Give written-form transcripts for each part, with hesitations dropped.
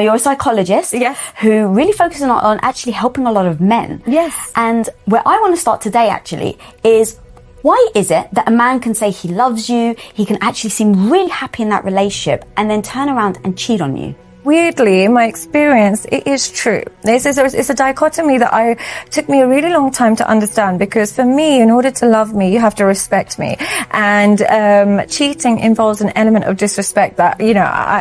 you're a psychologist, yes, who really focuses on actually helping a lot of men. Yes. And where I want to start today actually is, why is it that a man can say he loves you, he can actually seem really happy in that relationship, and then turn around and cheat on you? Weirdly, in my experience, it is true. It's a dichotomy that took me a really long time to understand, because for me, in order to love me, you have to respect me. And cheating involves an element of disrespect that,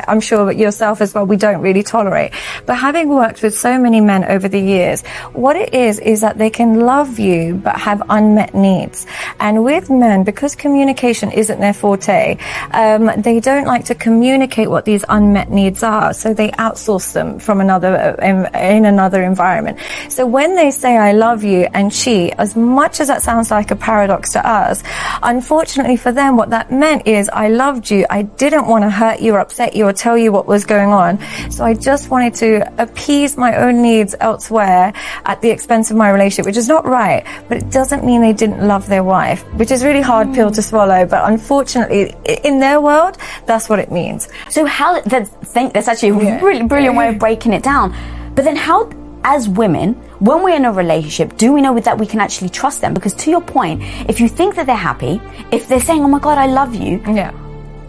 I'm sure yourself as well, we don't really tolerate. But having worked with so many men over the years, what it is that they can love you but have unmet needs. And with men, because communication isn't their forte, they don't like to communicate what these unmet needs are. So they outsource them from in another environment. So when they say I love you and cheat, as much as that sounds like a paradox to us, unfortunately for them, what that meant is I loved you, I didn't want to hurt you or upset you or tell you what was going on, so I just wanted to appease my own needs elsewhere at the expense of my relationship, which is not right, but it doesn't mean they didn't love their wife, which is really hard pill to swallow, but unfortunately in their world, that's what it means. So that's actually a really brilliant way of breaking it down. But then how, as women, when we're in a relationship, do we know that we can actually trust them? Because to your point, if you think that they're happy, if they're saying, oh my God, I love you,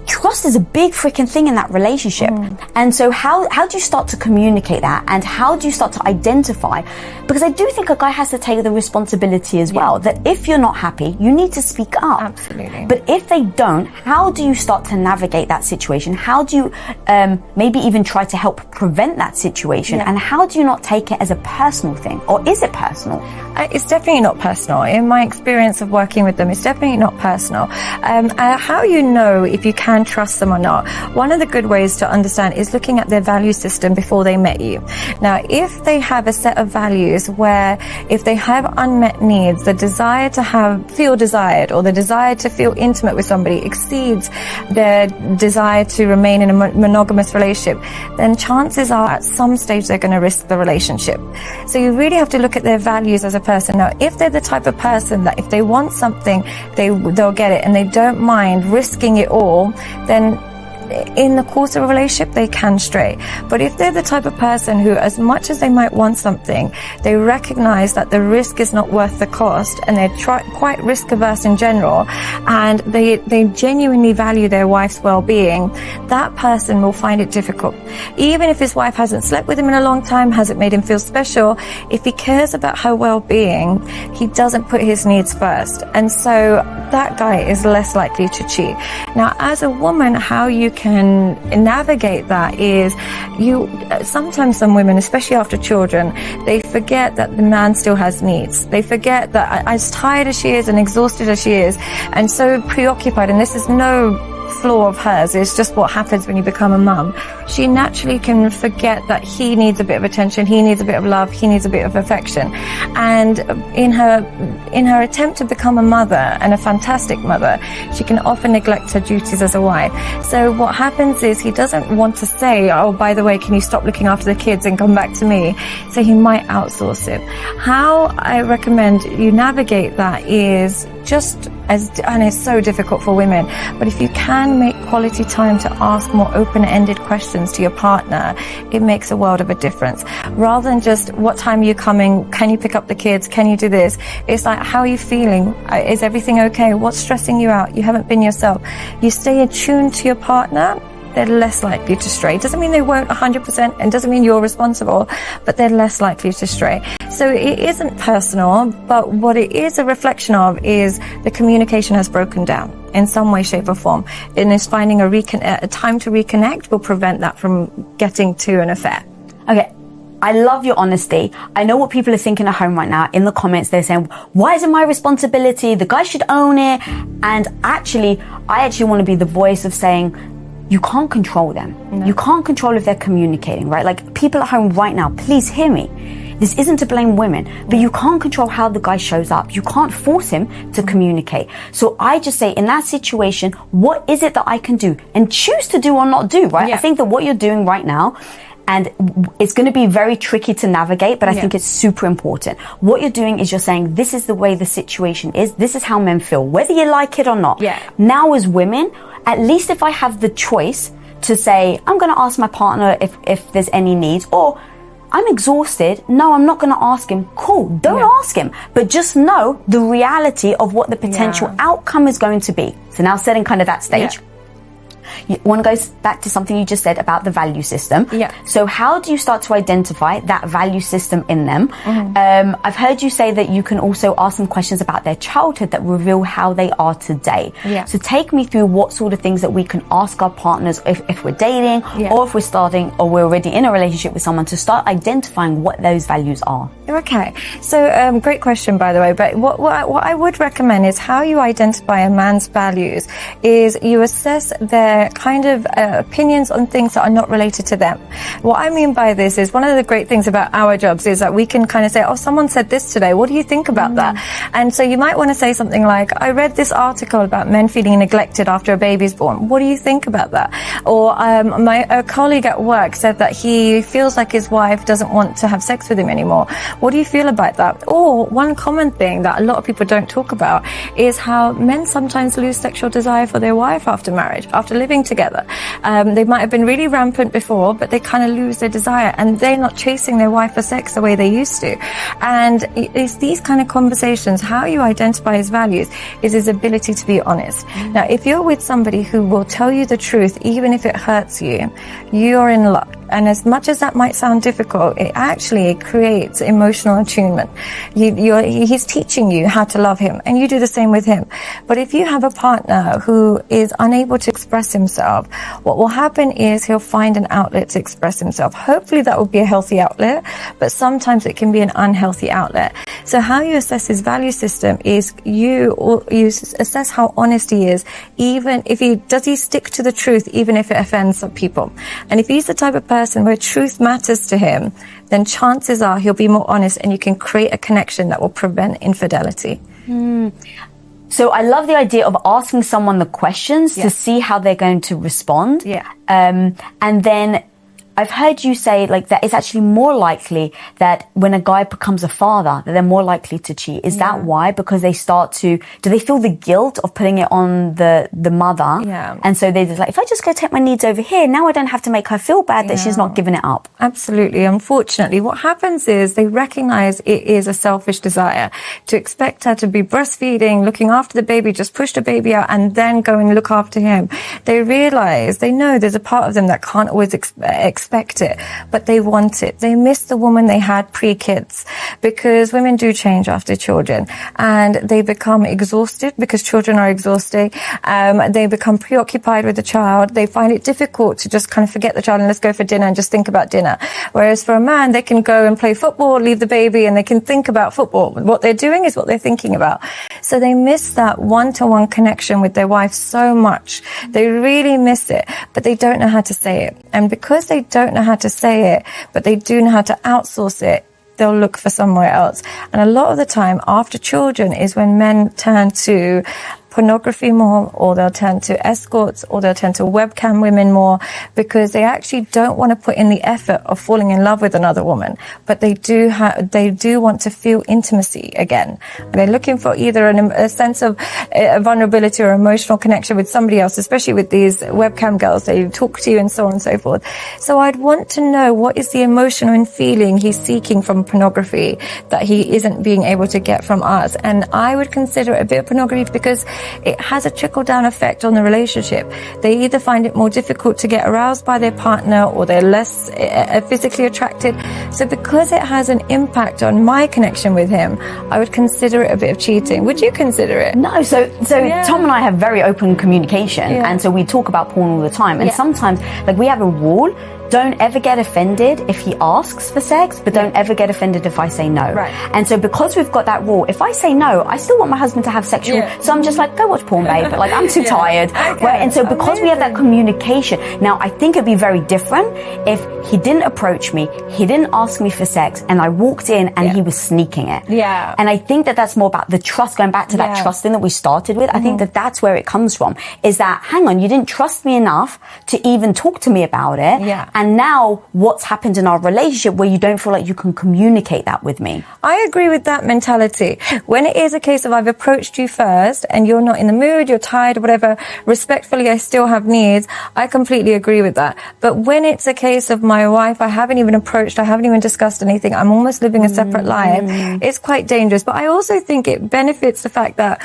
trust is a big freaking thing in that relationship. And so how do you start to communicate that? And how do you start to identify? Because I do think a guy has to take the responsibility as well, that if you're not happy, you need to speak up. Absolutely. But if they don't, how do you start to navigate that situation? How do you maybe even try to help prevent that situation? And how do you not take it as a personal thing? Or is it personal? It's definitely not personal. In my experience of working with them, it's definitely not personal. How you know if you can trust them or not, one of the good ways to understand is looking at their value system before they met you. Now, if they have a set of values where if they have unmet needs, the desire to feel desired or the desire to feel intimate with somebody exceeds their desire to remain in a monogamous relationship, then chances are at some stage they're going to risk the relationship. So you really have to look at their values as a person. Now, if they're the type of person that if they want something, they'll get it and they don't mind risking it all, then in the course of a relationship, they can stray. But if they're the type of person who, as much as they might want something, they recognize that the risk is not worth the cost, and they're quite risk averse in general, and they genuinely value their wife's well-being, that person will find it difficult. Even if his wife hasn't slept with him in a long time, hasn't made him feel special, if he cares about her well-being, he doesn't put his needs first. And so that guy is less likely to cheat. Now, as a woman, how you can navigate that is sometimes some women, especially after children, they forget that the man still has needs. They forget that as tired as she is and exhausted as she is and so preoccupied, and this is no flaw of hers, it's just what happens when you become a mum, she naturally can forget that he needs a bit of attention, he needs a bit of love, he needs a bit of affection. And in her attempt to become a mother, and a fantastic mother, she can often neglect her duties as a wife. So what happens is he doesn't want to say, oh, by the way, can you stop looking after the kids and come back to me? So he might outsource it. How I recommend you navigate that is and it's so difficult for women, but if you can make quality time to ask more open-ended questions to your partner, it makes a world of a difference. Rather than just, what time are you coming? Can you pick up the kids? Can you do this? It's like, how are you feeling? Is everything okay? What's stressing you out? You haven't been yourself. You stay attuned to your partner, they're less likely to stray. Doesn't mean they won't 100%, and doesn't mean you're responsible, but they're less likely to stray. So it isn't personal, but what it is a reflection of is the communication has broken down in some way, shape or form. And is finding a time to reconnect will prevent that from getting to an affair. Okay. I love your honesty. I know what people are thinking at home right now. In the comments, they're saying, why is it my responsibility? The guy should own it. And I actually want to be the voice of saying, you can't control them. No. You can't control if they're communicating, right? Like, people at home right now, please hear me. This isn't to blame women, but you can't control how the guy shows up. You can't force him to communicate. So I just say, in that situation, what is it that I can do? And choose to do or not do, right? Yeah. I think that what you're doing right now, and it's going to be very tricky to navigate, but I think it's super important. What you're doing is you're saying, this is the way the situation is. This is how men feel, whether you like it or not. Yeah. Now, as women, at least if I have the choice to say, I'm going to ask my partner if there's any needs, or I'm exhausted. No, I'm not going to ask him. Cool. Don't ask him. But just know the reality of what the potential outcome is going to be. So now setting kind of that stage. Yeah. One goes back to something you just said about the value system. Yeah. So how do you start to identify that value system in them? I've heard you say that you can also ask them questions about their childhood that reveal how they are today. Yeah. So take me through what sort of things that we can ask our partners if we're dating or if we're starting or we're already in a relationship with someone to start identifying what those values are. Okay. So great question, by the way. But what I would recommend is how you identify a man's values is you assess their kind of opinions on things that are not related to them. What I mean by this is one of the great things about our jobs is that we can kind of say, oh, someone said this today. What do you think about that? And so you might want to say something like, I read this article about men feeling neglected after a baby's born. What do you think about that? Or a colleague at work said that he feels like his wife doesn't want to have sex with him anymore. What do you feel about that? Or one common thing that a lot of people don't talk about is how men sometimes lose sexual desire for their wife after marriage, after living together. They might have been really rampant before, but they kind of lose their desire and they're not chasing their wife for sex the way they used to. And it's these kind of conversations, how you identify his values is his ability to be honest. Now, if you're with somebody who will tell you the truth, even if it hurts you, you're in luck. And as much as that might sound difficult, it actually creates emotional attunement. He's teaching you how to love him, and you do the same with him. But if you have a partner who is unable to express himself, what will happen is he'll find an outlet to express himself. Hopefully that will be a healthy outlet, but sometimes it can be an unhealthy outlet. So how you assess his value system is you assess how honest he is, even if does he stick to the truth, even if it offends some people. And if he's the type of person where truth matters to him, then chances are he'll be more honest and you can create a connection that will prevent infidelity. So I love the idea of asking someone the questions to see how they're going to respond. And then I've heard you say like that it's actually more likely that when a guy becomes a father, that they're more likely to cheat. Is that why? Because they do they feel the guilt of putting it on the mother? Yeah. And so they're just like, if I just go take my needs over here, now I don't have to make her feel bad that she's not giving it up. Absolutely. Unfortunately, what happens is they recognize it is a selfish desire to expect her to be breastfeeding, looking after the baby, just push the baby out and then go and look after him. They know there's a part of them that can't always expect it, but they want it. They miss the woman they had pre-kids, because women do change after children and they become exhausted because children are exhausting. They become preoccupied with the child. They find it difficult to just kind of forget the child and let's go for dinner and just think about dinner. Whereas for a man, they can go and play football, leave the baby, and they can think about football. What they're doing is what they're thinking about. So they miss that one-to-one connection with their wife so much. They really miss it, but they don't know how to say it. And because they don't know how to say it, but they do know how to outsource it, they'll look for somewhere else. And a lot of the time after children is when men turn to pornography more, or they'll turn to escorts, or they'll turn to webcam women more, because they actually don't want to put in the effort of falling in love with another woman, but they do want to feel intimacy again. They're looking for either a sense of vulnerability or emotional connection with somebody else, especially with these webcam girls. They talk to you and so on and so forth. So I'd want to know what is the emotion and feeling he's seeking from pornography that he isn't being able to get from us. And I would consider it a bit of pornography because it has a trickle-down effect on the relationship. They either find it more difficult to get aroused by their partner, or they're less physically attracted. So because it has an impact on my connection with him, I would consider it a bit of cheating. Would you consider it? No, so Tom and I have very open communication, and so we talk about porn all the time. And sometimes, like, we have a rule: don't ever get offended if he asks for sex, but don't ever get offended if I say no. Right. And so because we've got that rule, if I say no, I still want my husband to have sexual, so I'm just like, go watch porn, babe. Like, I'm too tired. Okay. Right? And so because we have that communication, now I think it'd be very different if he didn't approach me, he didn't ask me for sex, and I walked in and he was sneaking it. Yeah. And I think that that's more about the trust, going back to that trust thing that we started with. I think that that's where it comes from, is that, hang on, you didn't trust me enough to even talk to me about it. Yeah. And now what's happened in our relationship where you don't feel like you can communicate that with me? I agree with that mentality. When it is a case of I've approached you first and you're not in the mood, you're tired or whatever, respectfully, I still have needs. I completely agree with that. But when it's a case of my wife, I haven't even approached, I haven't even discussed anything, I'm almost living a separate life, it's quite dangerous. But I also think it benefits the fact that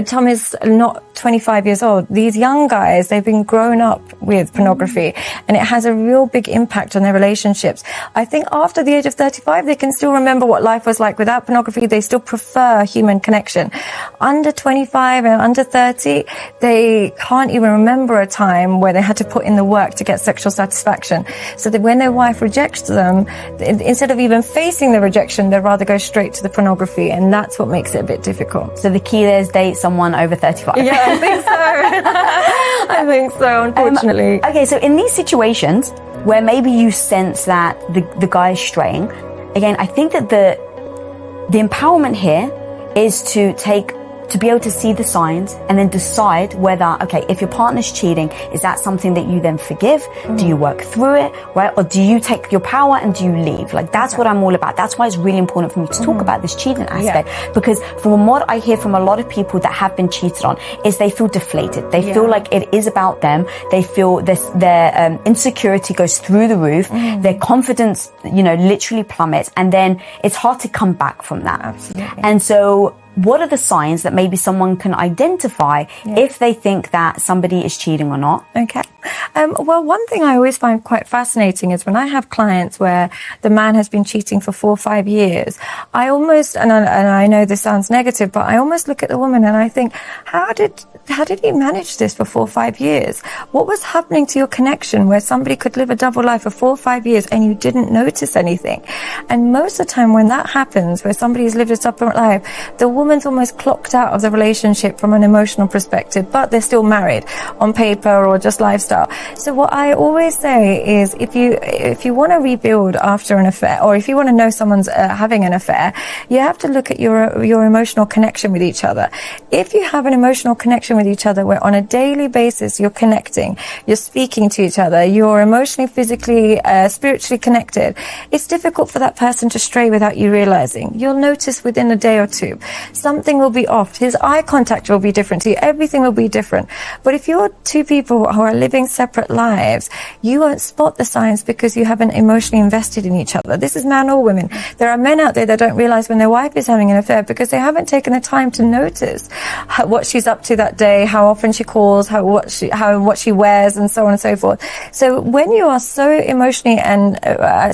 Tom is not 25 years old. These young guys, they've been grown up with pornography and it has a real big impact on their relationships. I think after the age of 35, they can still remember what life was like without pornography. They still prefer human connection. Under 25 and under 30, they can't even remember a time where they had to put in the work to get sexual satisfaction. So that when their wife rejects them, instead of even facing the rejection, they'd rather go straight to the pornography, and that's what makes it a bit difficult. So the key there is date someone over 35. Yeah, I think so. I think so, unfortunately. Okay, so in these situations where maybe you sense that the guy is straying, again, I think that the empowerment here is to be able to see the signs and then decide whether, okay, if your partner's cheating, is that something that you then forgive? Do you work through it, right? Or do you take your power and do you leave? Like, that's what I'm all about. That's why it's really important for me to talk about this cheating aspect. Because from what I hear from a lot of people that have been cheated on is they feel deflated. They feel like it is about them. They feel their insecurity goes through the roof. Their confidence, literally plummets. And then it's hard to come back from that. Absolutely. And so, what are the signs that maybe someone can identify if they think that somebody is cheating or not? Okay. Well, one thing I always find quite fascinating is when I have clients where the man has been cheating for 4 or 5 years, I almost, and I know this sounds negative, but I almost look at the woman and I think, how did he manage this for 4 or 5 years? What was happening to your connection where somebody could live a double life for 4 or 5 years and you didn't notice anything? And most of the time when that happens, where somebody's lived a double life, the woman's almost clocked out of the relationship from an emotional perspective, but they're still married on paper or just lifestyle. So what I always say is if you want to rebuild after an affair, or if you want to know someone's having an affair, you have to look at your emotional connection with each other. If you have an emotional connection with each other where on a daily basis you're connecting, you're speaking to each other, you're emotionally, physically, spiritually connected, it's difficult for that person to stray without you realizing. You'll notice within a day or two something will be off. His eye contact will be different to you. Everything will be different. But if you're two people who are living separate lives, you won't spot the signs because you haven't emotionally invested in each other. This is man or women. There are men out there that don't realize when their wife is having an affair because they haven't taken the time to notice what she's up to that day, how often she calls, what she wears, and so on and so forth. So when you are so emotionally and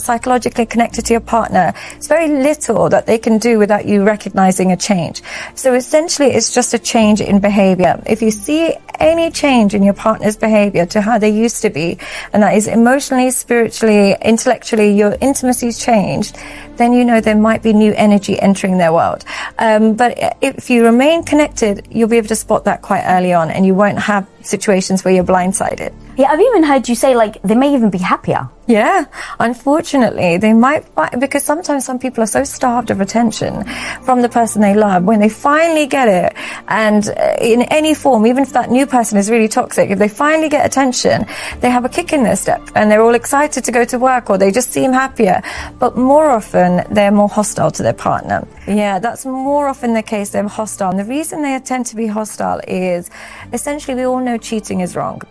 psychologically connected to your partner, it's very little that they can do without you recognizing a change. So essentially, it's just a change in behavior. If you see any change in your partner's behavior to how they used to be, and that is emotionally, spiritually, intellectually, your intimacy's changed, then you know there might be new energy entering their world. But if you remain connected, you'll be able to spot that quite early on, and you won't have situations where you're blindsided. Yeah, I've even heard you say, like, they may even be happier. Yeah, unfortunately, they might, because sometimes some people are so starved of attention from the person they love, when they finally get it, and in any form, even if that new person is really toxic, if they finally get attention, they have a kick in their step, and they're all excited to go to work, or they just seem happier. But more often, they're more hostile to their partner. Yeah, that's more often the case, they're hostile. And the reason they tend to be hostile is, essentially, we all know cheating is wrong.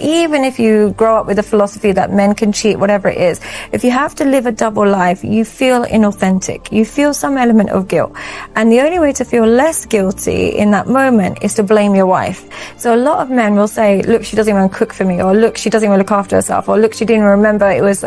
Even if you grow up with a philosophy that men can cheat, whatever it is, if you have to live a double life, you feel inauthentic. You feel some element of guilt. And the only way to feel less guilty in that moment is to blame your wife. So a lot of men will say, look, she doesn't even cook for me, or look, she doesn't even look after herself, or look, she didn't even remember it was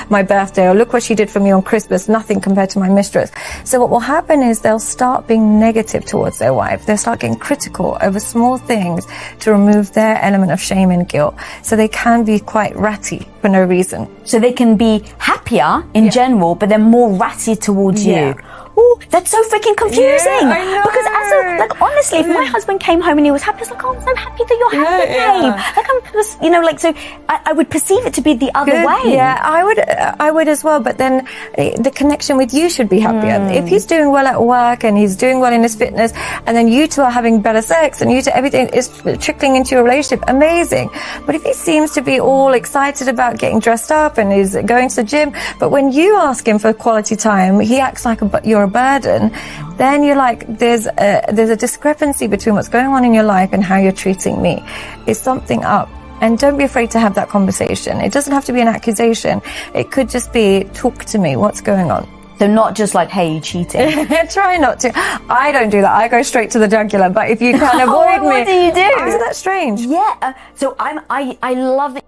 my birthday, or look what she did for me on Christmas, nothing compared to my mistress. So what will happen is they'll start being negative towards their wife. They'll start getting critical over small things to remove their element of shame and guilt. So they can be quite ratty for no reason. So they can be happier in general, but they're more ratty towards you. Ooh, That's so freaking confusing. Yeah, I know. Because honestly, if my husband came home and he was happy, I was like, oh, I'm so happy that you're happy, babe. Like, I'm just, so I would perceive it to be the other way. Yeah, I would as well. But then the connection with you should be happier. If he's doing well at work and he's doing well in his fitness, and then you two are having better sex and you two, everything is trickling into your relationship, amazing. But if he seems to be all excited about getting dressed up and is going to the gym, but when you ask him for quality time, he acts like you're a burden, then you're like, there's a discrepancy between what's going on in your life and how you're treating me. Is something up? And don't be afraid to have that conversation. It doesn't have to be an accusation. It could just be, talk to me, what's going on? So not just like, hey, you cheating. Try not to. I don't do that. I go straight to the jugular. But if you can avoid me. What do you do? Isn't that strange? Yeah. So I love that.